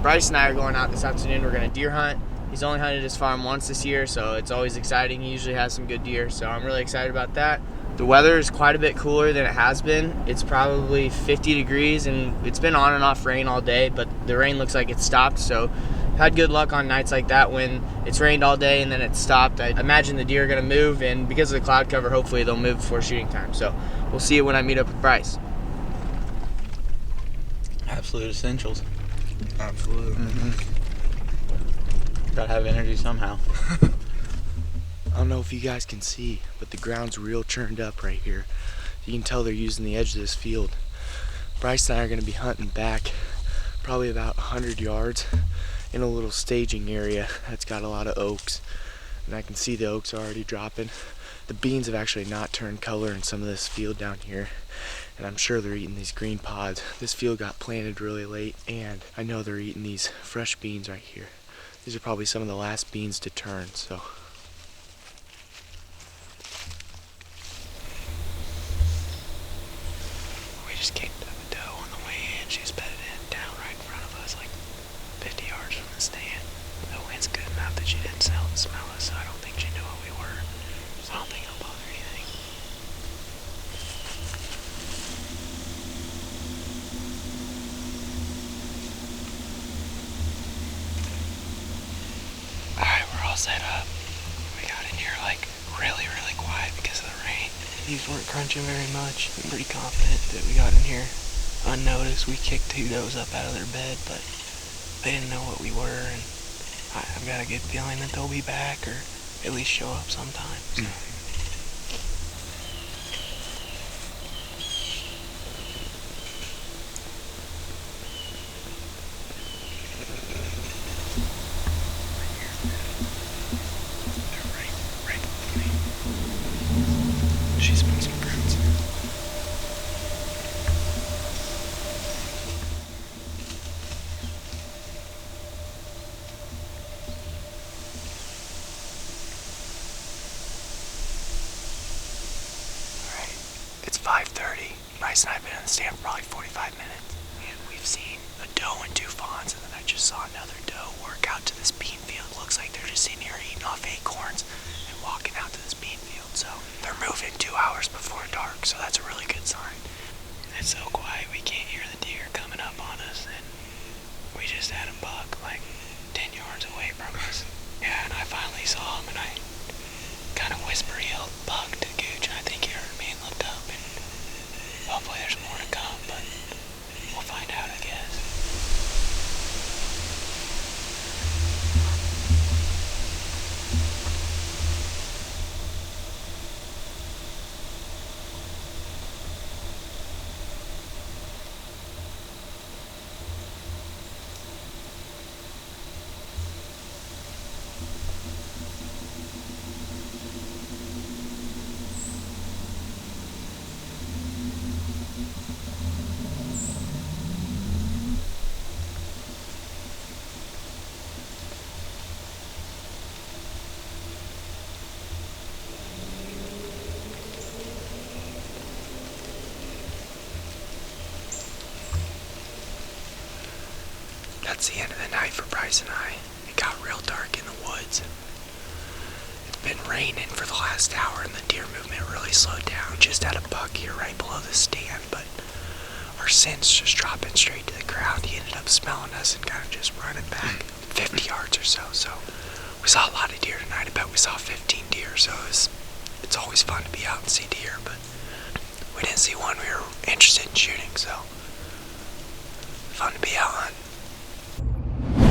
Bryce and I are going out this afternoon. We're going to deer hunt. He's only hunted his farm once this year, so it's always exciting. He usually has some good deer, so I'm really excited about that. The weather is quite a bit cooler than it has been. It's probably 50 degrees, and it's been on and off rain all day, but the rain looks like it's stopped, so had good luck on nights like that when it's rained all day and then it stopped. I imagine the deer are going to move, and because of the cloud cover, hopefully they'll move before shooting time. So we'll see you when I meet up with Bryce. Absolute essentials. Absolutely. Gotta have energy somehow. I don't know if you guys can see, but the ground's real churned up right here. You can tell they're using the edge of this field. Bryce and I are going to be hunting back probably about 100 yards in a little staging area that's got a lot of oaks. And I can see the oaks are already dropping. The beans have actually not turned color in some of this field down here, and I'm sure they're eating these green pods. This field got planted really late, and I know they're eating these fresh beans right here. These are probably some of the last beans to turn, so. We just kicked up a doe on the way in. She's bedded in down right in front of us, like 50 yards from the stand. The wind's good enough that she didn't smell us, so I don't think she knew what we were. So I don't think it'll bother anything. Alright, we're all set up. We got in here like really quiet because of the rain. These weren't crunching very much. I'm pretty confident that we got in here unnoticed. We kicked two does up out of their bed, but they didn't know what we were, and I've got a good feeling that they'll be back or at least show up sometime. So. She's been some grounds. Alright, it's 5:30. Bryce and I have been in the stand for probably 45 minutes. And we've seen a doe and two fawns, and then I just saw another doe work out to this bean field. Looks like they're just sitting here eating off acorns and walking out to this bean field. So they're moving 2 hours before dark, so that's a really good sign. It's so quiet we can't hear the deer coming up on us, and we just had a buck like 10 yards away from us. Yeah, and I finally saw him, and I kind of whisper yelled buck to Gooch, and I think he heard me and looked up, and hopefully there's more to come, but we'll find out, I guess. That's the end of the night for Bryce and I. It got real dark in the woods. It's been raining for the last hour, and the deer movement really slowed down. Just had a buck here right below the stand, but our scent's just dropping straight to the ground. He ended up smelling us and kind of just running back 50 yards or so. So we saw a lot of deer tonight. I bet we saw 15 deer, so it's always fun to be out and see deer, but we didn't see one we were interested in shooting, so fun to be out hunting.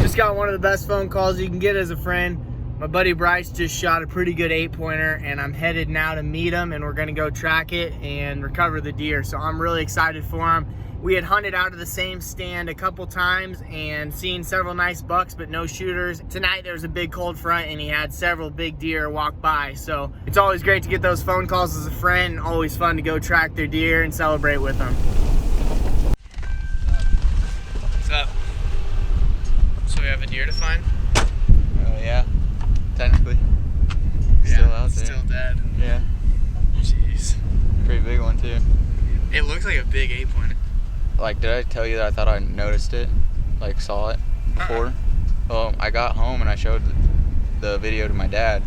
Just got one of the best phone calls you can get as a friend. My buddy Bryce just shot a pretty good 8-pointer, and I'm headed now to meet him, and we're gonna go track it and recover the deer. So I'm really excited for him. We had hunted out of the same stand a couple times and seen several nice bucks, but no shooters. Tonight there was a big cold front, and he had several big deer walk by. So it's always great to get those phone calls as a friend, and always fun to go track their deer and celebrate with them. What's up? So we have a deer to find? Oh yeah, technically. Yeah, Still out there. Still dead. Yeah. Jeez. Pretty big one too. It looks like a big 8-pointer. Like, did I tell you that I thought I noticed it? Like, saw it? before? Well, I got home and I showed the video to my dad.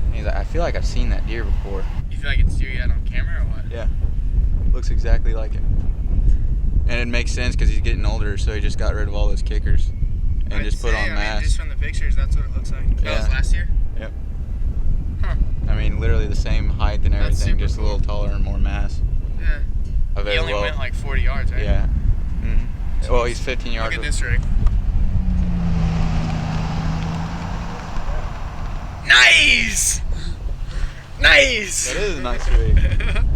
And he's like, I feel like I've seen that deer before. You feel like it's deer you had on camera or what? Yeah. Looks exactly like it. And it makes sense because he's getting older, so he just got rid of all those kickers and I'd just put say, on mass. Just from the pictures, that's what it looks like. That was Yeah. last year? Yep. Huh. I mean, literally the same height and That's everything, super just cool. a little taller and more mass. Yeah. I He very only well. went like 40 yards, right? Yeah. Well, he's 15 Look yards. at this rig. Nice! Nice! That is a nice rig.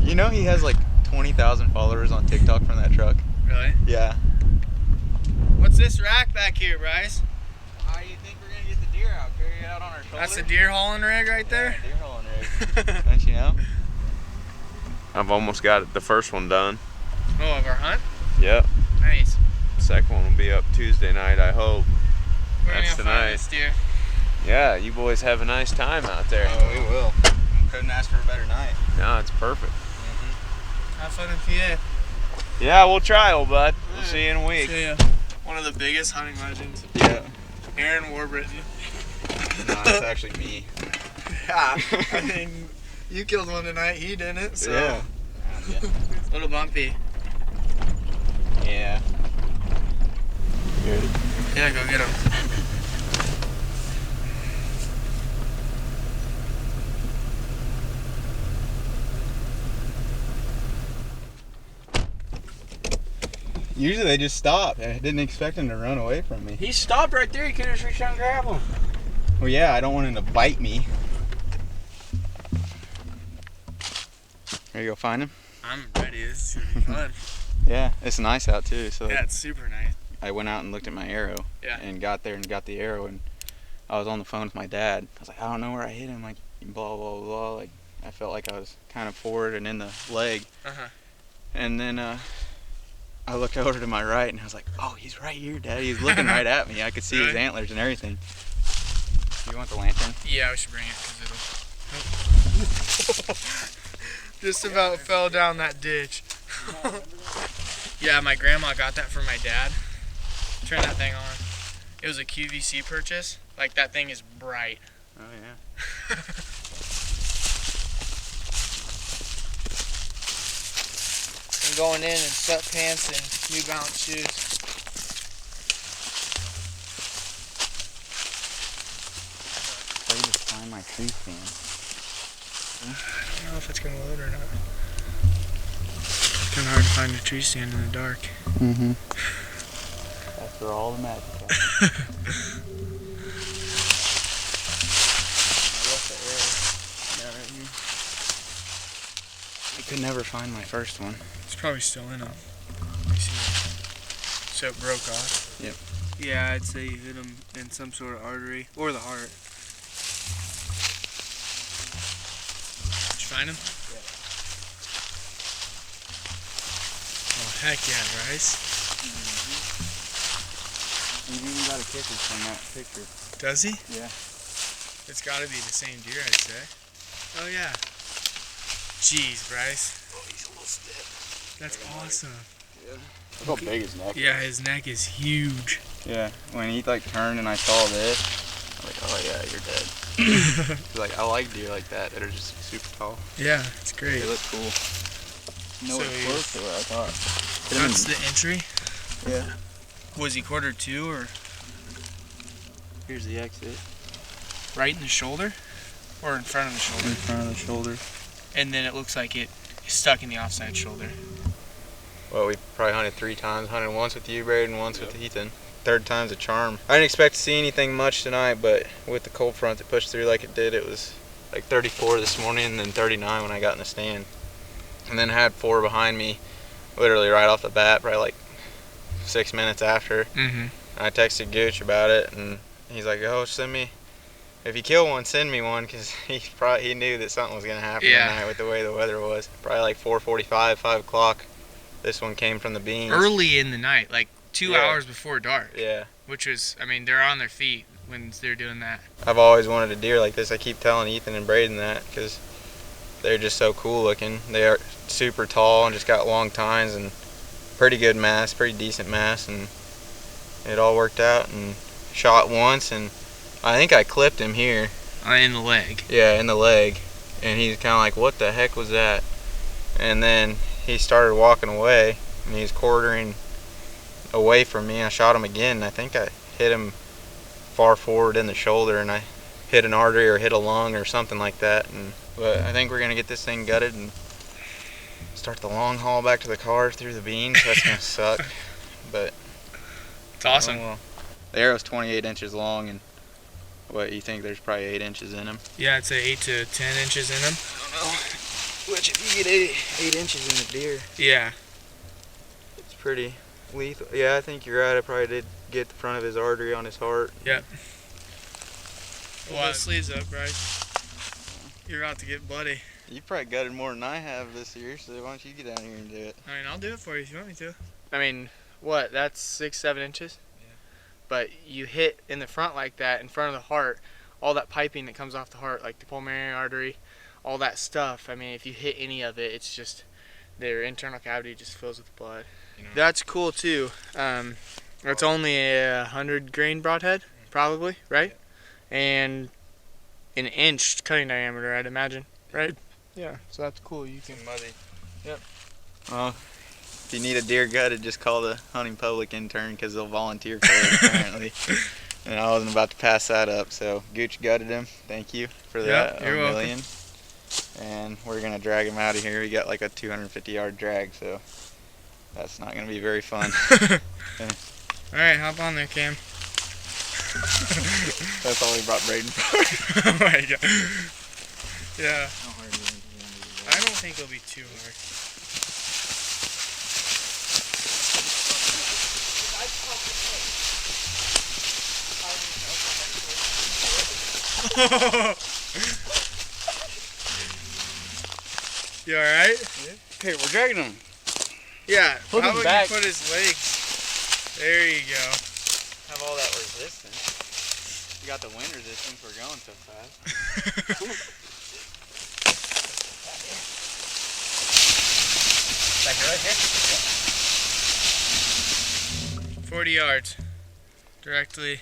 You know he has like 20,000 followers on TikTok from that truck. Really? Yeah. What's this rack back here, Bryce? How do you think we're gonna get the deer out? Carry it out on our shoulder? That's a deer hauling rig right there? Yeah, deer hauling rig. Don't you know? I've almost got the first one done. Oh, of our hunt? Yep. Nice. Second one will be up Tuesday night, I hope. We're That's gonna find tonight. this deer. Yeah, you boys have a nice time out there. Oh, we will. Couldn't ask for a better night. No, it's perfect. Have fun in PA. Yeah, we'll try, old bud. We'll see you in a week. See ya. One of the biggest hunting legends, Yeah. Aaron Warburton. No, that's actually me. Yeah, I mean, you killed one tonight, he didn't, so. Yeah. A little bumpy. Yeah. Good. Yeah, go get him. Usually they just stop. I didn't expect him to run away from me. He stopped right there, he could have just reached out and grabbed him. Well, yeah, I don't want him to bite me. There you go, find him. I'm ready, this is gonna be fun. Yeah, it's nice out too. So Yeah, it's super nice. I went out and looked at my arrow. Yeah. And got there and got the arrow, and I was on the phone with my dad. I was like, I don't know where I hit him. Like blah blah blah. Like I felt like I was kind of forward and in the leg. Uh-huh. And then I looked over to my right and I was like, oh, he's right here, Dad. He's looking right at me. I could see his Really? antlers and everything. You want the lantern? Yeah, we should bring it, because it'll... Just about fell down that ditch. Yeah, my grandma got that for my dad. Turn that thing on. It was a QVC purchase. Like, that thing is bright. Oh yeah. I'm going in sweatpants and New Balance shoes. Try to find my tree stand. I don't know if it's going to load or not. It's kind of hard to find a tree stand in the dark. Mm-hmm. That's where all the magic is. I could never find my first one. It's probably still in them. Let me see. So it broke off? Yep. Yeah, I'd say you hit them in some sort of artery or the heart. Did you find him? Yeah. Oh, heck yeah, Bryce. You even got a kicker from that picture. Does he? Yeah. It's got to be the same deer, I'd say. Oh, yeah. Jeez, Bryce. Oh, he's a little stiff. That's awesome. Yeah. Look how big his neck is. Yeah, his neck is huge. Yeah. When he like turned and I saw this, I'm like, oh yeah, you're dead. Like I like deer like that that are just super tall. Yeah, it's great. They look cool. Nowhere So close to what I thought. That's the entry? Yeah. Was he quarter two or Here's the exit. right in the shoulder? Or in front of the shoulder? In front of the shoulder. And then it looks like it is stuck in the offside shoulder. Well, we probably hunted 3 times. Hunted once with you, Braden, and once with Ethan. Third time's a charm. I didn't expect to see anything much tonight, but with the cold front that pushed through like it did, it was like 34 this morning and then 39 when I got in the stand. And then had 4 behind me, literally right off the bat, probably like 6 minutes after. Mm-hmm. I texted Gooch about it, and he's like, "Oh, send me. If you kill one, send me one," because he knew that something was gonna happen tonight with the way the weather was. Probably like 4:45, 5 o'clock. This one came from the beans. Early in the night, like 2 Yeah. hours before dark. Yeah. Which is, I mean, they're on their feet when they're doing that. I've always wanted a deer like this. I keep telling Ethan and Braden that because they're just so cool looking. They are super tall and just got long tines and pretty good mass, pretty decent mass, and it all worked out and shot once, and I think I clipped him here. In the leg. Yeah, in the leg. And he's kind of like, what the heck was that? And then he started walking away, and he's quartering away from me. I shot him again, and I think I hit him far forward in the shoulder, and I hit an artery or hit a lung or something like that. But I think we're going to get this thing gutted and start the long haul back to the car through the beans. That's going to suck. But It's awesome. oh well. The arrow's 28 inches long, and what, you think there's probably 8 inches in him? Yeah, I'd say 8 to 10 inches in them. I don't know. Which, if you get 8 inches in a deer, Yeah. it's pretty lethal. Yeah, I think you're right. I probably did get the front of his artery on his heart. Yep. Pull the sleeves up, Bryce. You're about to get bloody. You probably gutted more than I have this year, so why don't you get down here and do it? I mean, I'll do it for you if you want me to. I mean, what? That's 6-7 inches? Yeah. But you hit in the front like that, in front of the heart, all that piping that comes off the heart, like the pulmonary artery, all that stuff. I mean, if you hit any of it, it's just their internal cavity just fills with blood. You know? That's cool too. It's only a 100 grain broadhead, probably, right? And an inch cutting diameter, I'd imagine, right? Yeah, so that's cool. You can muddy. Yep. Well, if you need a deer gutted, just call the hunting public intern, because they'll volunteer for it apparently. And I wasn't about to pass that up, so Gooch gutted him. Thank you for that. You're welcome. And we're gonna drag him out of here. We got like a 250-yard drag, so that's not gonna be very fun. All right, hop on there, Cam. That's all we brought Braden for. Oh my god. Yeah. I don't think it'll be too hard. You alright? Okay, we're dragging him. Yeah, Put how him about back. you put his legs? There you go. Have all that resistance. You got the wind resistance. We're going so fast. Back here, right here? 40 yards. Directly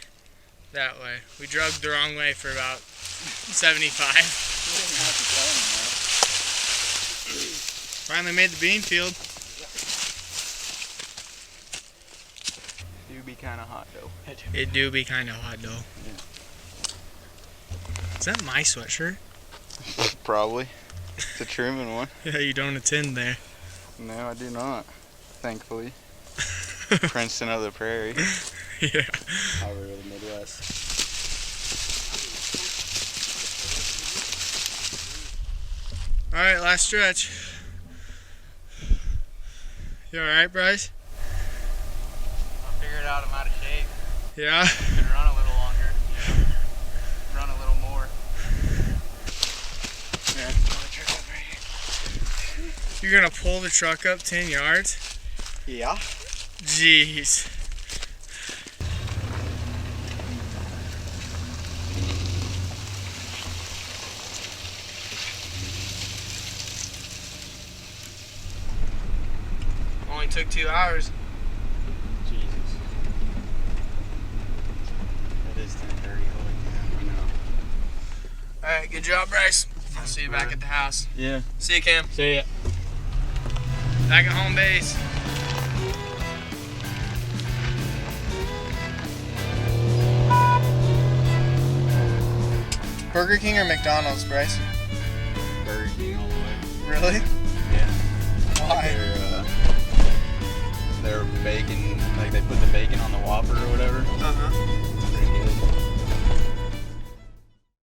that way. We drug the wrong way for about 75. Finally made the bean field. Do be kind of hot though. It do be kind of hot though. Is that my sweatshirt? Probably. It's a Truman one. Yeah, you don't attend there. No, I do not. Thankfully. Princeton of the Prairie. Yeah. Power of the Midwest. Alright, last stretch. You alright, Bryce? I figured out I'm out of shape. Yeah? Can run a little longer. Run a little more. Yeah, pull the truck up right here. You're gonna pull the truck up 10 yards? Yeah. Jeez. Only took 2 hours. Jesus. It is 10:30. Holy cow. I know. Alright, good job, Bryce. I'll see you back at the house. Yeah. See you, Cam. See ya. Back at home base. Burger King or McDonald's, Bryce? Burger King all the way. Really? Yeah. Why? Their bacon, like they put the bacon on the Whopper or whatever. Uh-huh.